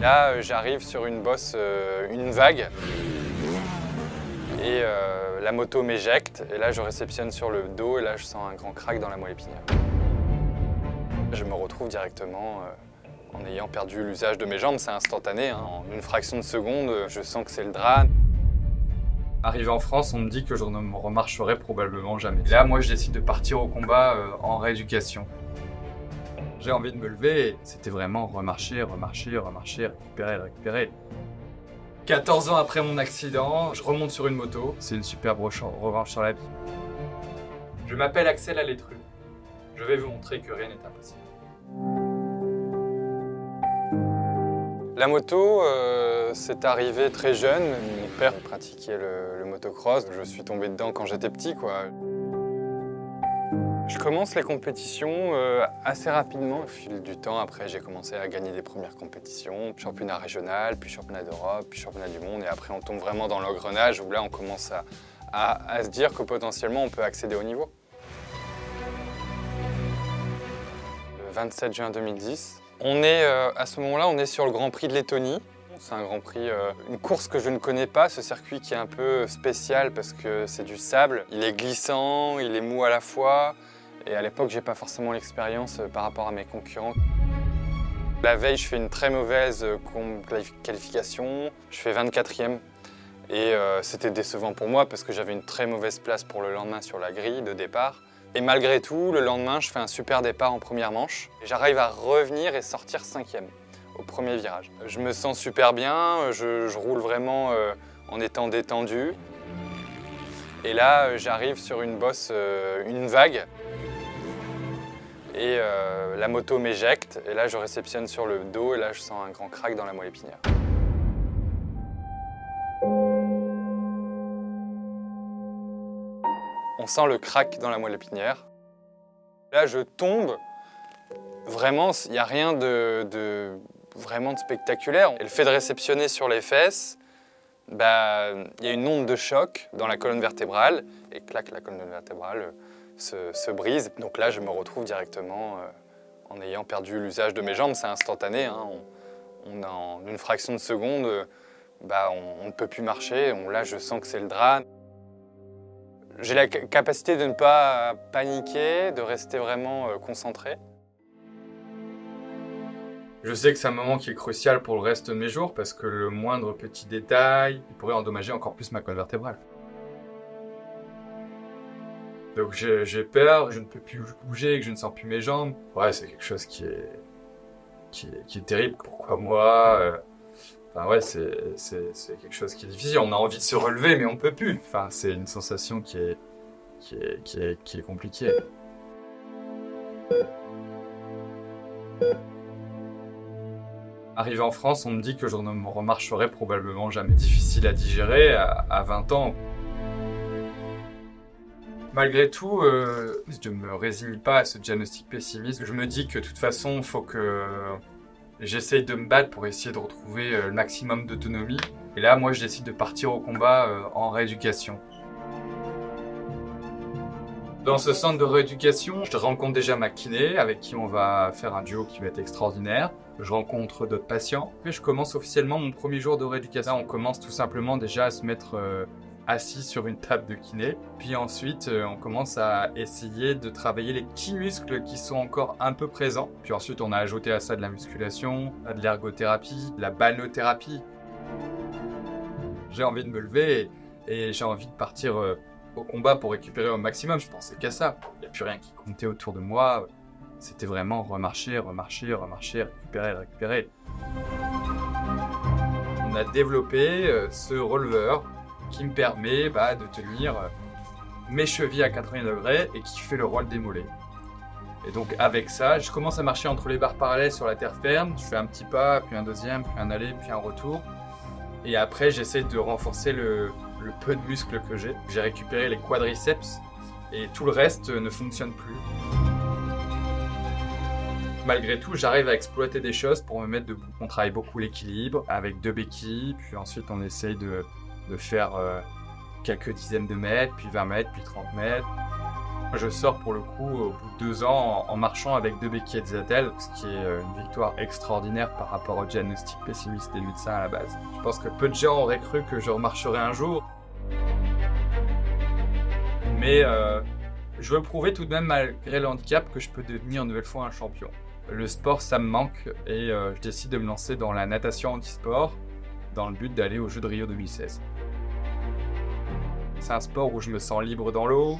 Là, j'arrive sur une bosse, une vague, et la moto m'éjecte, et là je réceptionne sur le dos, et là je sens un grand crack dans la moelle épinière. Je me retrouve directement en ayant perdu l'usage de mes jambes, c'est instantané, hein. En une fraction de seconde, je sens que c'est le drame. Arrivé en France, on me dit que je ne me remarcherai probablement jamais. Et là, moi, je décide de partir au combat en rééducation. J'ai envie de me lever et c'était vraiment remarcher, récupérer. 14 ans après mon accident, je remonte sur une moto. C'est une superbe revanche sur la vie. Je m'appelle Axel Alétru. Je vais vous montrer que rien n'est impossible. La moto, c'est arrivé très jeune. Mon père pratiquait le motocross. Je suis tombé dedans quand j'étais petit, quoi. Je commence les compétitions assez rapidement. Au fil du temps, après, j'ai commencé à gagner des premières compétitions. Championnat régional, puis championnat d'Europe, puis championnat du monde. Et après, on tombe vraiment dans l'engrenage où là, on commence à se dire que potentiellement, on peut accéder au niveau. Le 27 juin 2010. On est, à ce moment-là, on est sur le Grand Prix de Lettonie. C'est un Grand Prix, une course que je ne connais pas, ce circuit qui est un peu spécial parce que c'est du sable. Il est glissant, il est mou à la fois. Et à l'époque, j'ai pas forcément l'expérience par rapport à mes concurrents. La veille, je fais une très mauvaise qualification. Je fais 24e. Et c'était décevant pour moi parce que j'avais une très mauvaise place pour le lendemain sur la grille de départ. Et malgré tout, le lendemain, je fais un super départ en première manche. J'arrive à revenir et sortir 5e au premier virage. Je me sens super bien, je roule vraiment en étant détendu. Et là, j'arrive sur une bosse, une vague. Et la moto m'éjecte. Et là, je réceptionne sur le dos. Et là, je sens un grand crack dans la moelle épinière. On sent le crack dans la moelle épinière. Là, je tombe. Vraiment, il n'y a rien vraiment de spectaculaire. Et le fait de réceptionner sur les fesses, il y a une onde de choc dans la colonne vertébrale. Et clac, la colonne vertébrale se brise. Donc là, je me retrouve directement en ayant perdu l'usage de mes jambes. C'est instantané, hein. En une fraction de seconde, on ne peut plus marcher. Là, je sens que c'est le drame. J'ai la capacité de ne pas paniquer, de rester vraiment concentré. Je sais que c'est un moment qui est crucial pour le reste de mes jours parce que le moindre petit détail pourrait endommager encore plus ma colonne vertébrale. Donc j'ai peur, je ne peux plus bouger, que je ne sens plus mes jambes. Ouais, c'est quelque chose qui est terrible. Pourquoi moi Enfin ouais, c'est quelque chose qui est difficile. On a envie de se relever, mais on ne peut plus. Enfin, c'est une sensation qui est compliquée. Arrivé en France, on me dit que je ne me remarcherai probablement jamais. Difficile à digérer à 20 ans. Malgré tout, je ne me résigne pas à ce diagnostic pessimiste. Je me dis que de toute façon, il faut que j'essaye de me battre pour essayer de retrouver le maximum d'autonomie. Et là, moi, je décide de partir au combat en rééducation. Dans ce centre de rééducation, je rencontre déjà ma kiné, avec qui on va faire un duo qui va être extraordinaire. Je rencontre d'autres patients. Et je commence officiellement mon premier jour de rééducation. On commence tout simplement déjà à se mettre assis sur une table de kiné. Puis ensuite, on commence à essayer de travailler les petits muscles qui sont encore un peu présents. Puis ensuite, on a ajouté à ça de la musculation, de l'ergothérapie, de la balnéothérapie. J'ai envie de me lever et j'ai envie de partir au combat pour récupérer au maximum. Je pensais qu'à ça. Il n'y a plus rien qui comptait autour de moi. C'était vraiment remarcher, récupérer. On a développé ce releveur qui me permet de tenir mes chevilles à 80 degrés et qui fait le rôle des mollets. Et donc avec ça, je commence à marcher entre les barres parallèles sur la terre ferme. Je fais un petit pas, puis un deuxième, puis un aller, puis un retour. Et après, j'essaie de renforcer le peu de muscles que j'ai. J'ai récupéré les quadriceps et tout le reste ne fonctionne plus. Malgré tout, j'arrive à exploiter des choses pour me mettre debout. On travaille beaucoup l'équilibre avec 2 béquilles, puis ensuite on essaye de faire quelques dizaines de mètres, puis 20 mètres, puis 30 mètres. Je sors pour le coup au bout de 2 ans en marchant avec 2 béquilles Exatel, ce qui est une victoire extraordinaire par rapport au diagnostic pessimiste des médecins à la base. Je pense que peu de gens auraient cru que je remarcherais un jour. Mais je veux prouver tout de même, malgré le handicap, que je peux devenir une nouvelle fois un champion. Le sport, ça me manque et je décide de me lancer dans la natation handisport dans le but d'aller aux Jeux de Rio 2016. C'est un sport où je me sens libre dans l'eau.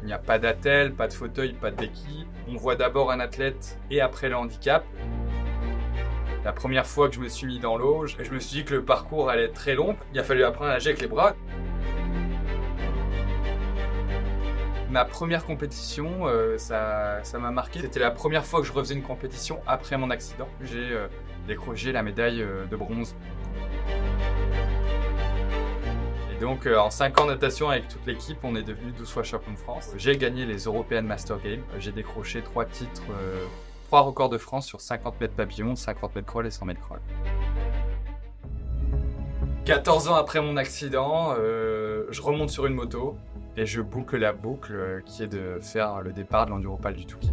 Il n'y a pas d'attelle, pas de fauteuil, pas de béquille. On voit d'abord un athlète et après le handicap. La première fois que je me suis mis dans l'eau, je me suis dit que le parcours allait être très long. Il a fallu apprendre à nager avec les bras. Ma première compétition, ça m'a marqué. C'était la première fois que je refaisais une compétition après mon accident. J'ai décroché la médaille de bronze. Donc en 5 ans de natation avec toute l'équipe, on est devenu 12 fois champion de France. J'ai gagné les European Master Games. J'ai décroché 3 titres, 3 records de France sur 50 mètres papillon, 50 mètres crawl et 100 mètres crawl. 14 ans après mon accident, je remonte sur une moto et je boucle la boucle qui est de faire le départ de l'Enduropal du Touquet.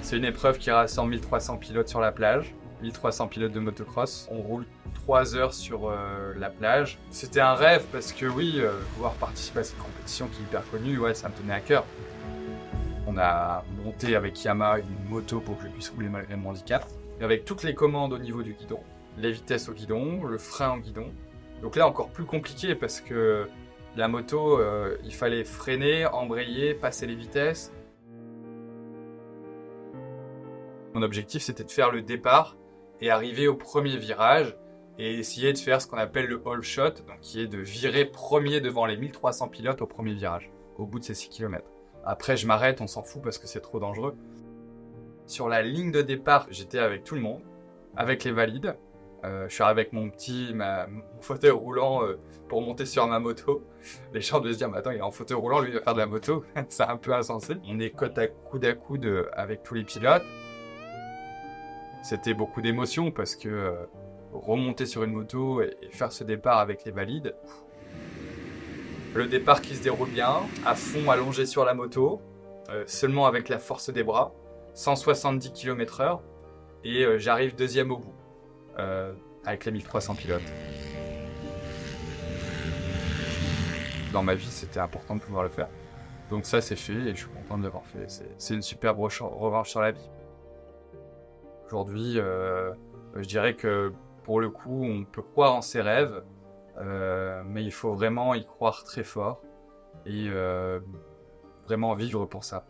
C'est une épreuve qui rassemble 1300 pilotes sur la plage. 1300 pilotes de motocross. On roule 3 heures sur la plage. C'était un rêve parce que oui, pouvoir participer à cette compétition qui est hyper connue, ouais, ça me tenait à cœur. On a monté avec Yamaha une moto pour que je puisse rouler malgré mon handicap. Et avec toutes les commandes au niveau du guidon, les vitesses au guidon, le frein au guidon. Donc là, encore plus compliqué parce que la moto, il fallait freiner, embrayer, passer les vitesses. Mon objectif, c'était de faire le départ et arriver au premier virage et essayer de faire ce qu'on appelle le all shot, donc qui est de virer premier devant les 1300 pilotes au premier virage, au bout de ces 6 km. Après, je m'arrête, on s'en fout parce que c'est trop dangereux. Sur la ligne de départ, j'étais avec tout le monde, avec les valides. Je suis avec mon fauteuil roulant pour monter sur ma moto. Les gens devaient se dire, mais attends, il est en fauteuil roulant, lui il va faire de la moto. C'est un peu insensé. On est côte à coude avec tous les pilotes. C'était beaucoup d'émotions parce que remonter sur une moto et faire ce départ avec les valides. Le départ qui se déroule bien, à fond allongé sur la moto, seulement avec la force des bras, 170 km/h, et j'arrive deuxième au bout, avec les 1300 pilotes. Dans ma vie, c'était important de pouvoir le faire. Donc ça, c'est fait et je suis content de l'avoir fait. C'est une superbe revanche sur la vie. Aujourd'hui, je dirais que pour le coup, on peut croire en ses rêves, mais il faut vraiment y croire très fort et vraiment vivre pour ça.